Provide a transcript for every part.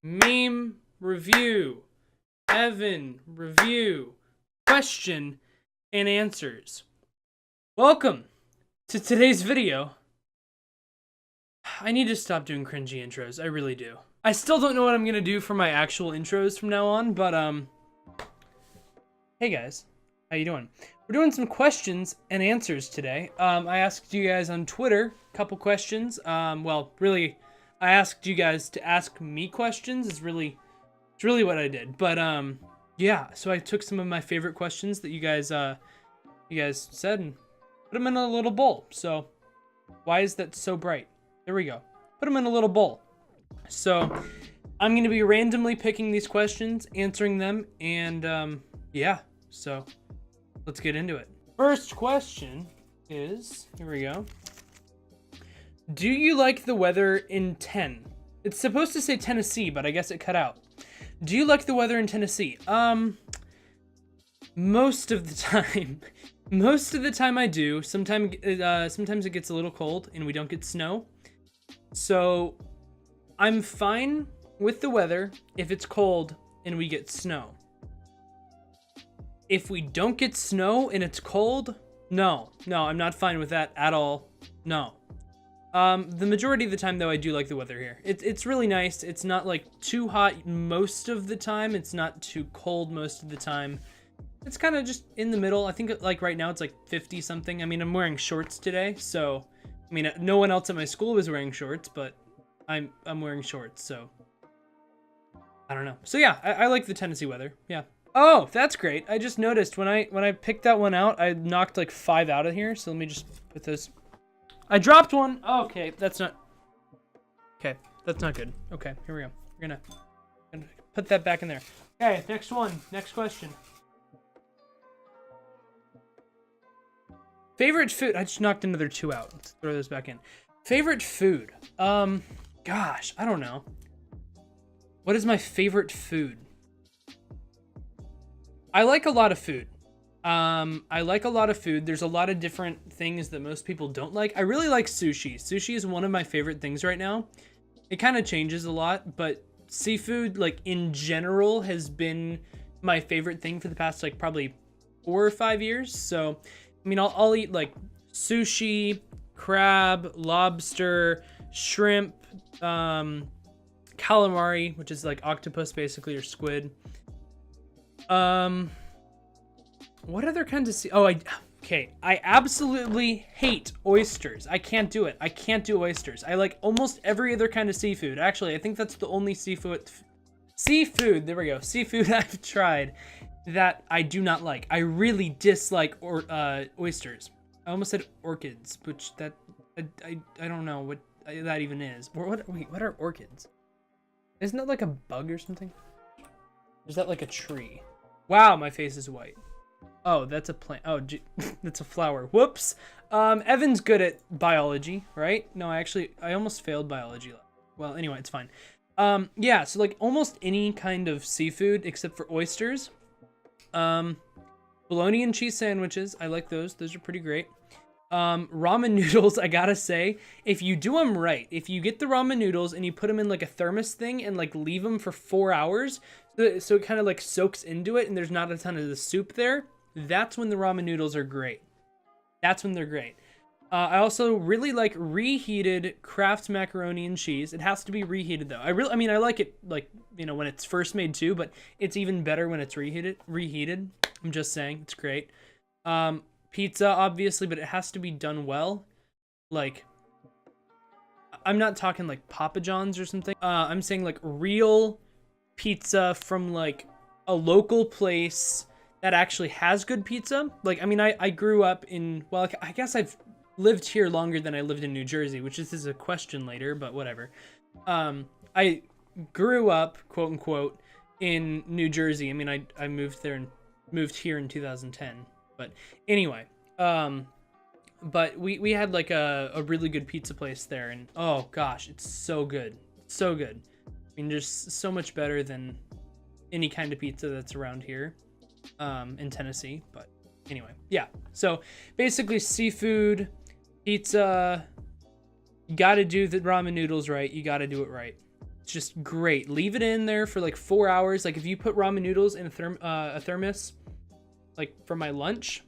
meme review, Evan review, question and answers. Welcome to today's video. I need to stop doing cringy intros, I really do. I still don't know what I'm gonna do for my actual intros from now on, but hey guys, how you doing? We're doing some questions and answers today. I asked you guys on Twitter a couple questions. Well, really, I asked you guys to ask me questions. It's really what I did. But yeah. So I took some of my favorite questions that you guys said and put them in a little bowl. So why is that so bright? There we go. Put them in a little bowl. So I'm gonna be randomly picking these questions, answering them, and yeah. So let's get into it. First question is, here we go. Do you like the weather in 10? It's supposed to say Tennessee, but I guess it cut out. Do you like the weather in Tennessee? Most of the time. Most of the time I do. Sometimes it gets a little cold and we don't get snow. So I'm fine with the weather if it's cold and we get snow. If we don't get snow and it's cold, no, I'm not fine with that at all. No. The majority of the time, though, I do like the weather here. It's really nice. It's not, like, too hot most of the time. It's not too cold most of the time. It's kind of just in the middle. I think, like, right now it's, like, 50-something. I mean, I'm wearing shorts today, so... I mean, no one else at my school was wearing shorts, but I'm wearing shorts, so... I don't know. So, yeah, I like the Tennessee weather. Yeah. Oh, that's great. I just noticed when I picked that one out, I knocked, like, 5 out of here, so let me just put those... I dropped one. Oh, okay, that's not... Okay, that's not good. Okay, here we go. We're gonna put that back in there. Okay, next one. Next question. Favorite food... I just knocked another 2 out. Let's throw this back in. Favorite food. Gosh, I don't know. What is my favorite food? I like a lot of food. I like a lot of food. There's a lot of different things that most people don't like. I really like sushi. Sushi is one of my favorite things right now. It kind of changes a lot, but seafood, like, in general, has been my favorite thing for the past, like, probably 4 or 5 years. So, I mean, I'll eat, like, sushi, crab, lobster, shrimp, calamari, which is, like, octopus, basically, or squid. What other kinds of okay, I absolutely hate oysters. I can't do it. I can't do oysters. I like almost every other kind of seafood. Actually, I think that's the only seafood, there we go, seafood I've tried that I do not like. I really dislike oysters. I almost said orchids, which that, I don't know what that even is. What are orchids? Isn't that like a bug or something? Or is that like a tree? Wow, my face is white. Oh, that's a plant. Oh, that's a flower. Whoops. Evan's good at biology, right? No, I almost failed biology. Well, anyway, it's fine. Yeah, so like almost any kind of seafood except for oysters. Bologna and cheese sandwiches. I like those. Those are pretty great. Ramen noodles, I gotta say, if you do them right, if you get the ramen noodles and you put them in like a thermos thing and like leave them for 4 hours, so it kind of like soaks into it and there's not a ton of the soup there, that's when the ramen noodles are great. That's when they're great. I also really like reheated Kraft macaroni and cheese. It has to be reheated though. I mean, I like it, like, you know, when it's first made too, but it's even better when it's reheated. I'm just saying, it's great. Pizza, obviously, but it has to be done well. Like, I'm not talking like Papa John's or something. I'm saying like real pizza from like a local place that actually has good pizza. Like, I mean, I grew up in, well, I guess I've lived here longer than I lived in New Jersey, which is a question later, but whatever. I grew up, quote unquote, in New Jersey. I mean, I moved there and moved here in 2010. But anyway, but we had like a really good pizza place there, and oh gosh, it's so good. So good. I mean, just so much better than any kind of pizza that's around here in Tennessee. But anyway, yeah. So basically seafood, pizza, you gotta do the ramen noodles right. You gotta do it right. It's just great. Leave it in there for like 4 hours. Like if you put ramen noodles in a thermos, like for my lunch,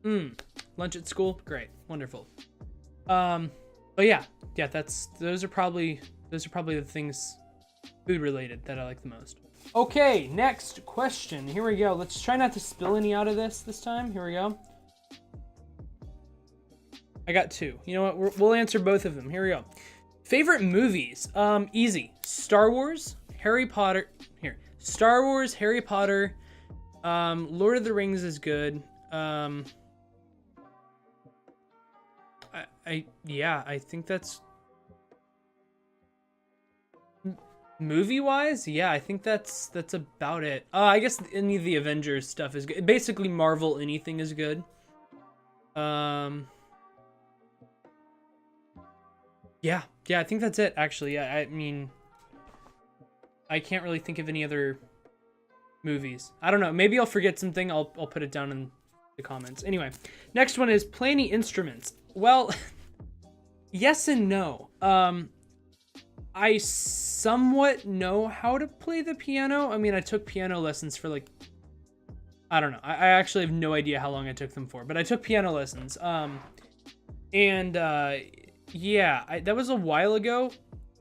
lunch at school, great, wonderful. But yeah, those are probably the things food related that I like the most. Okay, next question. Here we go. Let's try not to spill any out of this time. Here we go. I got 2. You know what? We'll answer both of them. Here we go. Favorite movies? Easy. Star Wars, Harry Potter. Here. Star Wars, Harry Potter. Lord of the Rings is good. I think that's movie-wise. Yeah, I think that's about it. I guess any of the Avengers stuff is good. Basically, Marvel anything is good. Yeah, I think that's it, actually. I mean, I can't really think of any other movies. I don't know. Maybe I'll forget something. I'll put it down in the comments. Anyway, next one is play any instruments. Well, yes and no. I somewhat know how to play the piano. I mean, I took piano lessons for like, I don't know. I actually have no idea how long I took them for, but I took piano lessons. Yeah, that was a while ago,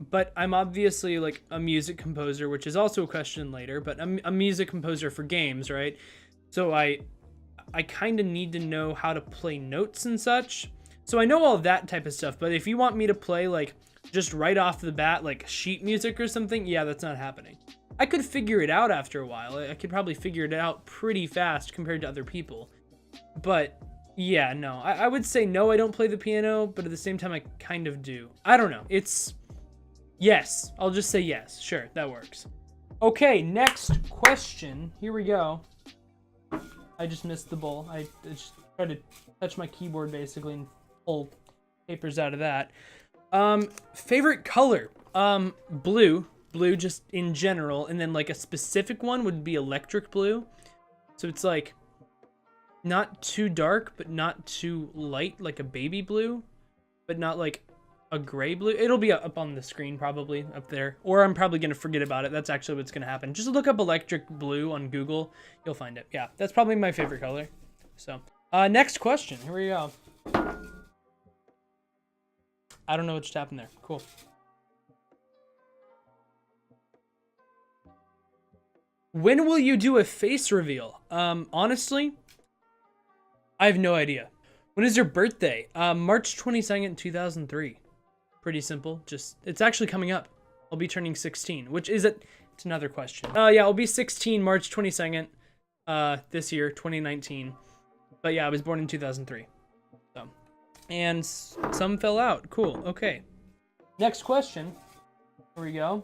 but I'm obviously like a music composer, which is also a question later, but I'm a music composer for games, right? So I kind of need to know how to play notes and such. So I know all that type of stuff, but if you want me to play like just right off the bat, like sheet music or something, yeah, that's not happening. I could figure it out after a while. I could probably figure it out pretty fast compared to other people. But yeah, no, I would say no, I don't play the piano, but at the same time, I kind of do. I don't know. It's yes. I'll just say yes. Sure, that works. Okay, next question. Here we go. I just missed the bowl. I just tried to touch my keyboard basically and pull papers out of that. Favorite color? Blue just in general, and then like a specific one would be electric blue. So it's like not too dark, but not too light, like a baby blue, but not like a gray blue. It'll be up on the screen probably up there, or I'm probably gonna forget about it. That's actually what's gonna happen. Just look up electric blue on Google, you'll find it. Yeah, that's probably my favorite color. So next question, here we go. I don't know what just happened there. Cool. When will you do a face reveal? Honestly, I have no idea. When is your birthday? March 22nd, 2003. Pretty simple. It's actually coming up. I'll be turning 16, which is it's another question. Yeah, I'll be 16 March 22nd, this year, 2019. But yeah, I was born in 2003. So, and some fell out. Cool. Okay. Next question. Here we go.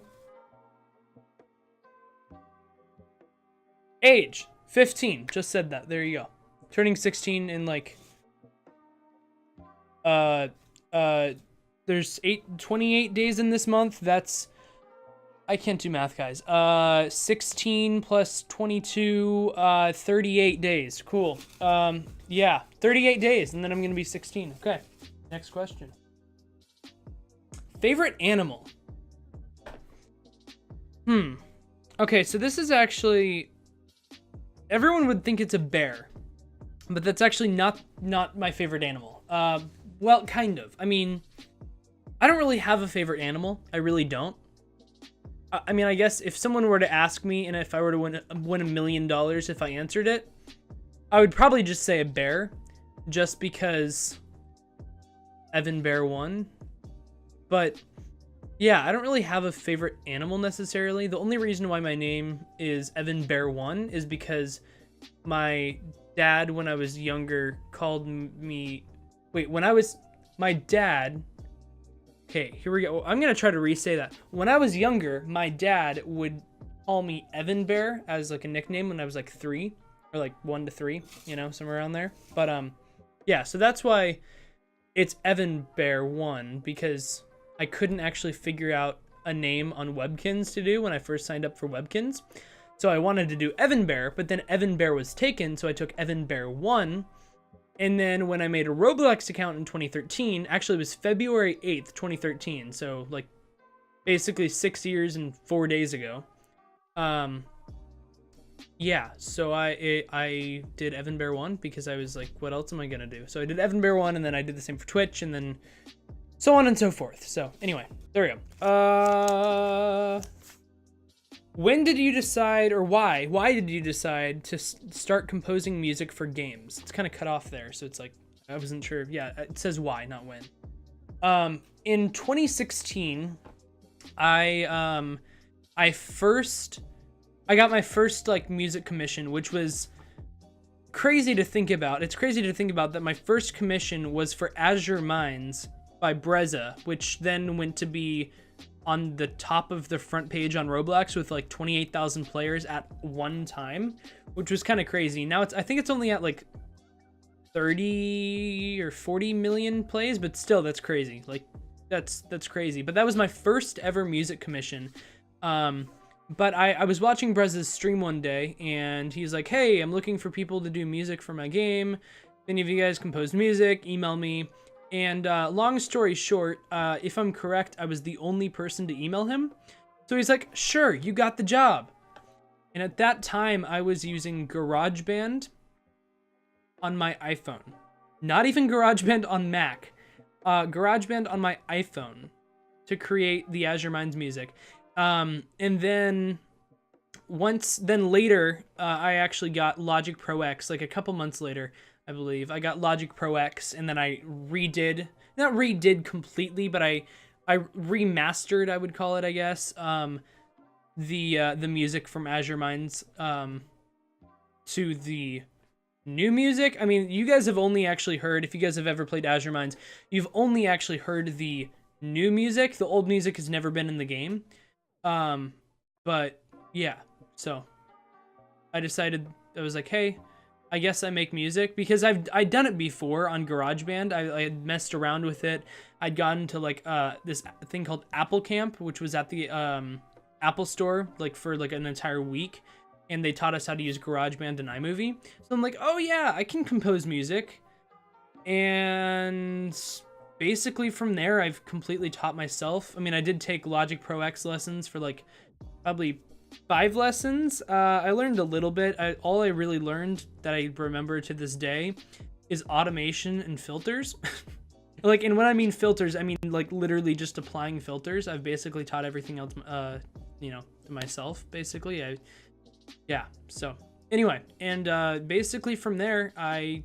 Age 15. Just said that. There you go. Turning 16 in like there's 28 days in this month. That's, I can't do math, guys. 16 plus 22, 38 days. Cool. Yeah, 38 days, and then I'm gonna be 16. Okay, next question. Favorite animal? Okay, so this is actually, everyone would think it's a bear, but that's actually not my favorite animal. Well, kind of. I mean, I don't really have a favorite animal. I really don't. I mean, I guess if someone were to ask me, and if I were to win $1 million if I answered it, I would probably just say a bear, just because Evan Bear won. But yeah, I don't really have a favorite animal necessarily. The only reason why my name is Evan Bear 1 is because my dad, when I was younger, called me... Wait, my dad... Okay, here we go. I'm going to try to re-say that. When I was younger, my dad would call me Evan Bear as like a nickname when I was like 3, or like 1 to 3, you know, somewhere around there. But yeah, so that's why it's Evan Bear 1, because I couldn't actually figure out a name on Webkins to do when I first signed up for Webkins. So I wanted to do Evan Bear, but then Evan Bear was taken, so I took Evan Bear 1. And then when I made a Roblox account in 2013, actually it was February 8th, 2013, so like basically 6 years and 4 days ago. Yeah, so I did Evan Bear 1 because I was like, what else am I gonna do? So I did Evan Bear 1, and then I did the same for Twitch, and then so on and so forth. So anyway, there we go. When did you decide, or why did you decide to start composing music for games? It's kind of cut off there, so it's like, I wasn't sure. Yeah, it says why, not when. In 2016, I got my first like music commission, which was crazy to think about. It's crazy to think about that my first commission was for Azure Minds by Brezza, which then went to be on the top of the front page on Roblox with like 28,000 players at one time, which was kind of crazy. Now I think it's only at like 30 or 40 million plays, but still, that's crazy. Like that's crazy. But that was my first ever music commission. But I was watching Brez's stream one day, and he's like, hey, I'm looking for people to do music for my game. If any of you guys compose music, email me. And long story short, if I'm correct, I was the only person to email him. So he's like, sure, you got the job. And at that time, I was using GarageBand on my iPhone. Not even GarageBand on Mac. GarageBand on my iPhone to create the Azure Minds music. And then later, I actually got Logic Pro X, like a couple months later, I believe. I got Logic Pro X, and then I not redid completely, but I remastered, I would call it, I guess, the music from Azure Minds, to the new music. I mean, you guys have only actually heard, if you guys have ever played Azure Minds, you've only actually heard the new music. The old music has never been in the game. But yeah, so I decided, I was like, hey, I guess I make music, because I'd done it before on GarageBand. I had messed around with it. I'd gotten to like this thing called Apple Camp, which was at the Apple Store like for like an entire week, and they taught us how to use GarageBand and iMovie. So I'm like, oh yeah, I can compose music. And basically from there, I've completely taught myself. I mean, I did take Logic Pro X lessons for like probably 5 lessons. I learned a little bit. All I really learned that I remember to this day is automation and filters. Like, and when I mean filters, I mean like literally just applying filters. I've basically taught everything else, you know, to myself, basically. Yeah, so anyway, and basically from there, I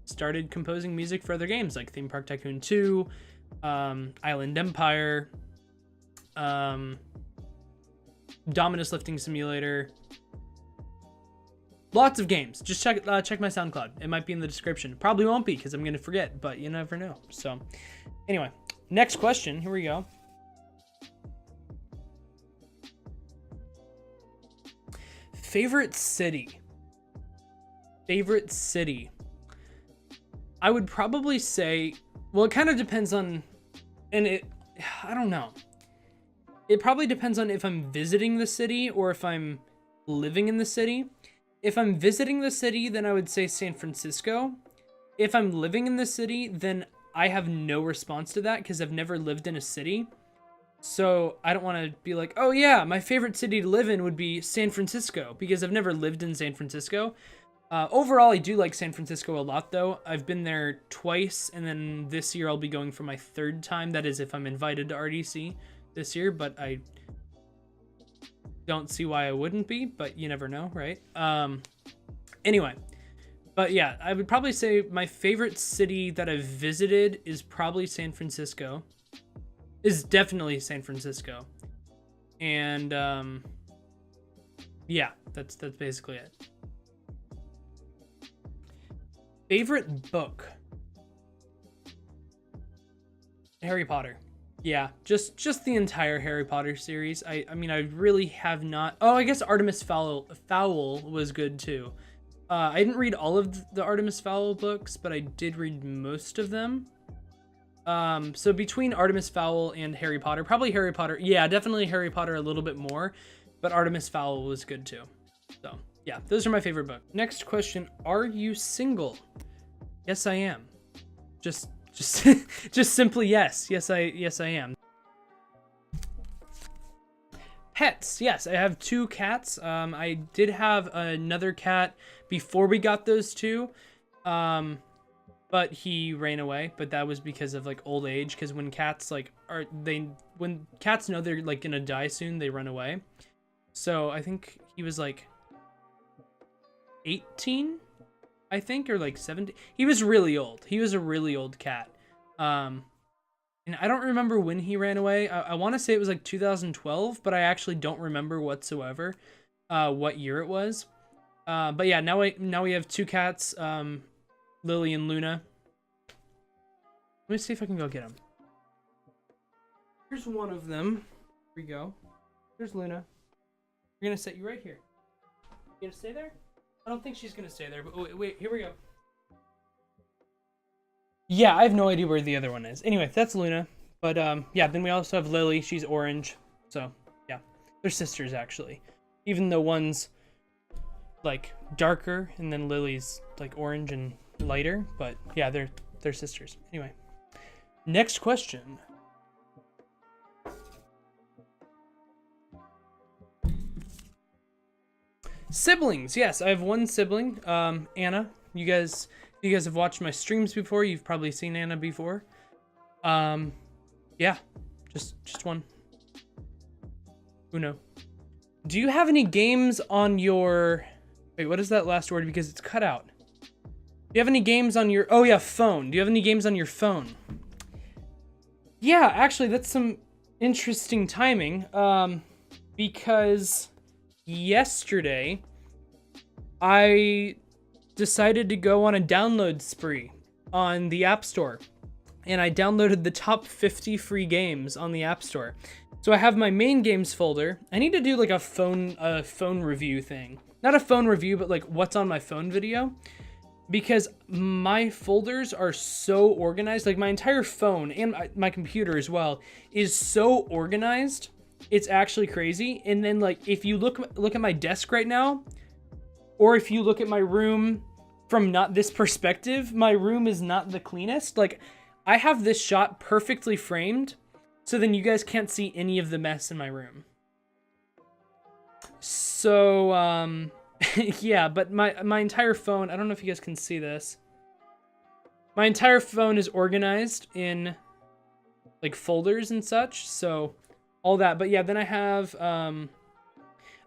started composing music for other games like Theme Park Tycoon 2, Island Empire, Dominus Lifting Simulator, lots of games. Just check my SoundCloud. It might be in the description. Probably won't be because I'm gonna forget, but you never know. So anyway, next question. Here we go. Favorite city. I would probably say, well, it kind of depends on, I don't know. It probably depends on if I'm visiting the city or if I'm living in the city. If I'm visiting the city, then I would say San Francisco. If I'm living in the city, then I have no response to that because I've never lived in a city. So I don't want to be like, oh yeah, my favorite city to live in would be San Francisco, because I've never lived in San Francisco. Overall, I do like San Francisco a lot, though. I've been there twice, and then this year I'll be going for my 3rd time. That is if I'm invited to RDC this year, but I don't see why I wouldn't be, but you never know, right? Anyway, but yeah, I would probably say my favorite city that I've visited is probably San Francisco. Is definitely San Francisco. And yeah, that's basically it. Favorite book? Harry Potter. Yeah, just the entire Harry Potter series. I mean, I really have not. Oh, I guess Artemis Fowl was good too. I didn't read all of the Artemis Fowl books, but I did read most of them. So between Artemis Fowl and Harry Potter, probably Harry Potter. Yeah, definitely Harry Potter a little bit more, but Artemis Fowl was good too. So yeah, those are my favorite books. Next question: are you single? Yes, I am. Just simply yes. Yes, I am. Pets, yes, I have 2 cats. I did have another cat before we got those 2, but he ran away. But that was because of like old age. Because when cats when cats know they're like gonna die soon, they run away. So I think he was like 18, I think, or like 17. He was really old. He was a really old cat. And I don't remember when he ran away. I want to say it was like 2012, but I actually don't remember whatsoever what year it was. But yeah, now we have 2 cats, Lily and Luna. Let me see if I can go get them. Here's one of them. Here we go. There's Luna. We're gonna set you right here. You gonna stay there? I don't think she's gonna stay there, but wait, here we go. Yeah, I have no idea where the other one is. Anyway, that's Luna. But yeah, then we also have Lily. She's orange. So yeah, they're sisters actually. Even though one's like darker and then Lily's like orange and lighter. But yeah, they're sisters. Anyway, next question. Siblings. Yes, I have one sibling, Anna. You guys have watched my streams before. You've probably seen Anna before. Yeah, just one. Uno. Do you have any games on your... Wait, what is that last word? Because it's cut out. Do you have any games on your... Oh yeah, phone. Do you have any games on your phone? Yeah, actually, that's some interesting timing. Because yesterday, I decided to go on a download spree on the App Store. And I downloaded the top 50 free games on the App Store. So I have my main games folder. I need to do like a phone review thing. Not a phone review, but like what's on my phone video. Because my folders are so organized. Like my entire phone and my computer as well is so organized. It's actually crazy. And then like if you look at my desk right now, or if you look at my room from not this perspective, my room is not the cleanest. Like I have this shot perfectly framed, so then you guys can't see any of the mess in my room. So, yeah, but my entire phone, I don't know if you guys can see this. My entire phone is organized in, like, folders and such, so all that. But yeah, then I have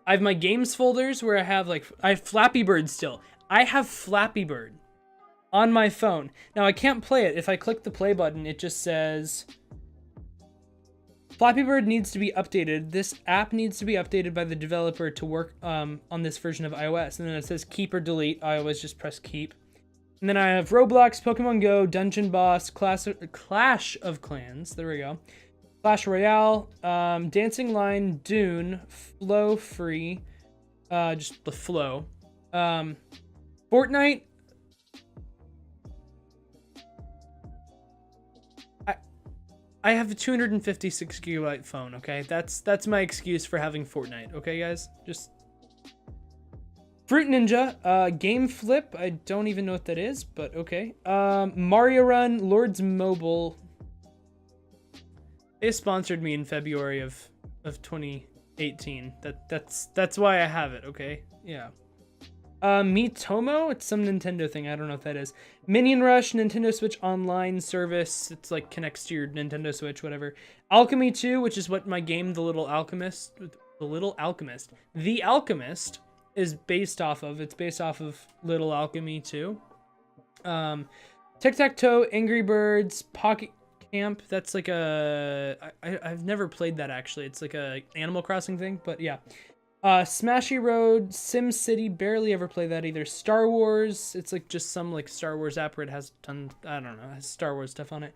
my games folders where I have Flappy Bird still. I have Flappy Bird on my phone. Now I can't play it. If I click the play button, it just says Flappy Bird needs to be updated. This app needs to be updated by the developer to work on this version of iOS. And then it says keep or delete. I always just press keep. And then I have Roblox, Pokemon Go, Dungeon Boss, Clash of Clans. There we go. Clash Royale, Dancing Line, Dune, Flow Free, just the Flow. Fortnite. I have a 256 gigabyte phone, okay? That's my excuse for having Fortnite, okay, guys? Just Fruit Ninja, Game Flip. I don't even know what that is, but okay. Mario Run, Lords Mobile. They sponsored me in February of 2018. That's why I have it, okay? Yeah. Miitomo, it's some Nintendo thing. I don't know what that is. Minion Rush, Nintendo Switch Online service. It's like connects to your Nintendo Switch, whatever. Alchemy 2, which is what my game, The Alchemist is based off of. It's based off of Little Alchemy 2. Tic-Tac-Toe, Angry Birds, Pocket Camp. That's like I've never played that actually. It's like a Animal Crossing thing, but yeah. Smashy Road, Sim City, barely ever play that either. Star Wars, it's like just some like Star Wars app where it has tons, I don't know, it has Star Wars stuff on it.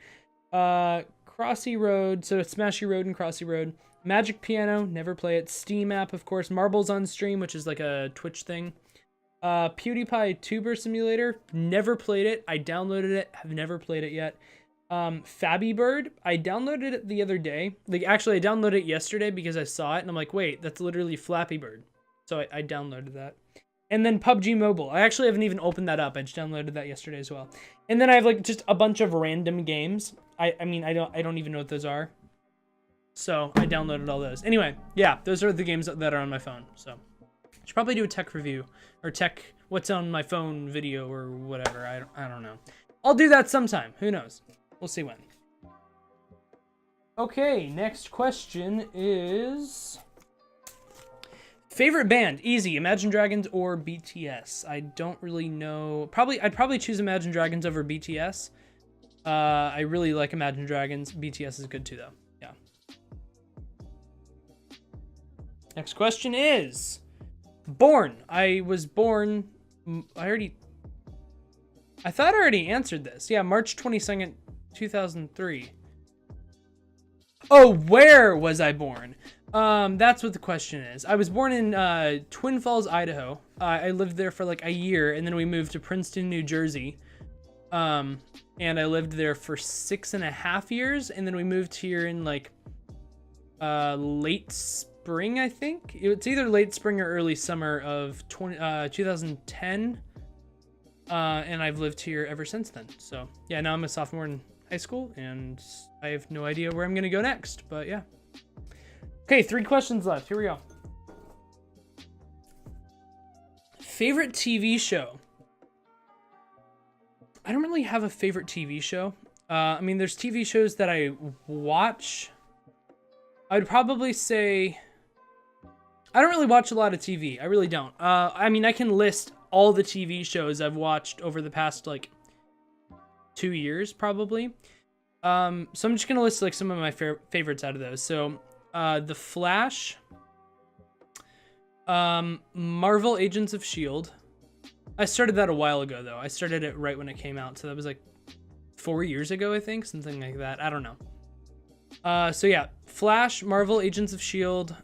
Crossy Road, so it's Smashy Road and Crossy Road. Magic Piano, never play it. Steam app, of course. Marbles on Stream, which is like a Twitch thing. PewDiePie Tuber Simulator, never played it. I downloaded it, have never played it yet. Fabby Bird, I downloaded it the other day. Like, actually, I downloaded it yesterday because I saw it, and I'm like, wait, that's literally Flappy Bird. So I downloaded that. And then PUBG Mobile. I actually haven't even opened that up. I just downloaded that yesterday as well. And then I have, like, just a bunch of random games. I mean, I don't even know what those are. So I downloaded all those. Anyway, yeah, those are the games that are on my phone. So I should probably do a tech review or tech what's on my phone video or whatever. I don't know. I'll do that sometime. Who knows? We'll see when. Okay, next question is favorite band. Easy, Imagine Dragons or BTS. I don't really know. I'd probably choose Imagine Dragons over BTS. I really like Imagine Dragons. BTS is good too, though. Yeah. Next question is born. I was born. I thought I already answered this. Yeah, March 22nd, 2003. Oh, where was I born? That's what the question is. I was born in Twin Falls, Idaho. I lived there for like a year, and then we moved to Princeton, New Jersey. And I lived there for 6.5 years, and then we moved here in like late spring, I think. It's either late spring or early summer of 2010. And I've lived here ever since then. So yeah, now I'm a sophomore in high school, and I have no idea where I'm gonna go next, but yeah. Okay, 3 questions left. Here we go. Favorite TV show. I don't really have a favorite TV show. I mean, there's TV shows that I watch. I would probably say I don't really watch a lot of TV. I really don't. I mean, I can list all the TV shows I've watched over the past like 2 years, probably. So I'm just gonna list like some of my favorites out of those. So, The Flash, Marvel Agents of S.H.I.E.L.D. I started that a while ago, though. I started it right when it came out, so that was like 4 years ago, I think, something like that. I don't know. So yeah, Flash, Marvel Agents of S.H.I.E.L.D.,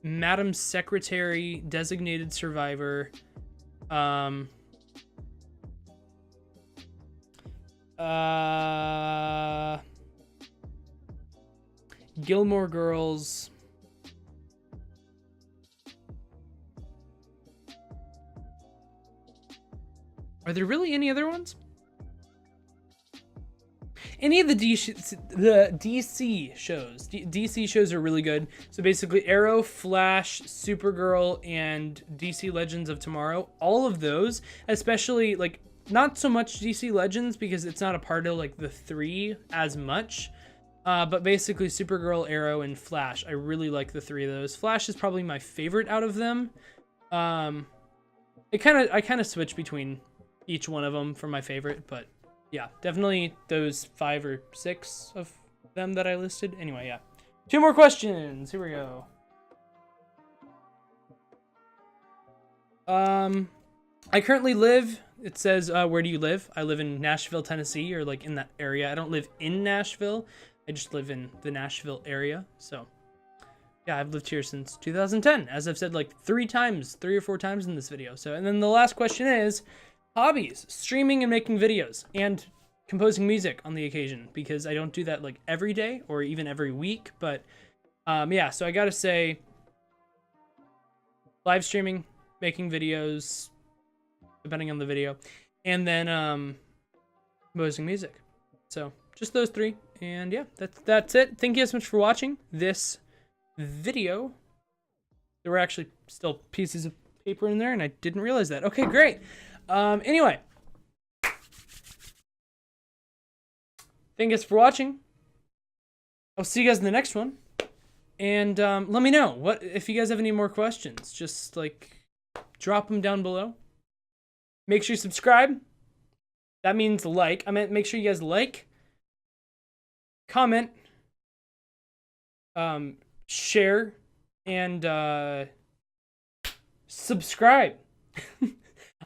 Madam Secretary, Designated Survivor, Gilmore Girls, are there really any other ones? Any of the DC shows. DC shows are really good. So basically Arrow, Flash, Supergirl, and DC Legends of Tomorrow. All of those, especially like not so much DC Legends because it's not a part of like the 3 as much. But basically Supergirl, Arrow, and Flash. I really like the 3 of those. Flash is probably my favorite out of them. I kind of switch between each one of them for my favorite, but yeah, definitely those 5 or 6 of them that I listed. Anyway, yeah. 2 more questions. Here we go. I currently live, it says, where do you live? I live in Nashville, Tennessee, or like in that area. I don't live in Nashville. I just live in the Nashville area. So yeah, I've lived here since 2010, as I've said like 3 or 4 times in this video. So, and then the last question is hobbies, streaming and making videos, and composing music on the occasion, because I don't do that like every day or even every week. But yeah, so I gotta say live streaming, making videos, depending on the video, and then composing music. So just those 3, and yeah, that's it. Thank you so much for watching this video. There were actually still pieces of paper in there, and I didn't realize that. Okay, great. Anyway, thank you guys for watching. I'll see you guys in the next one, and let me know what if you guys have any more questions. Just like drop them down below. Make sure you subscribe. That means like. I meant make sure you guys like, comment, share, and subscribe.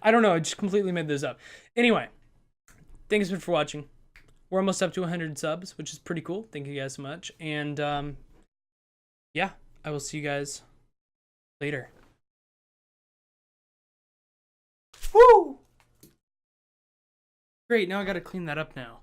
I don't know, I just completely made this up. Anyway, thanks for watching. We're almost up to 100 subs, which is pretty cool. Thank you guys so much. And yeah, I will see you guys later. Woo! Great, now I gotta clean that up now.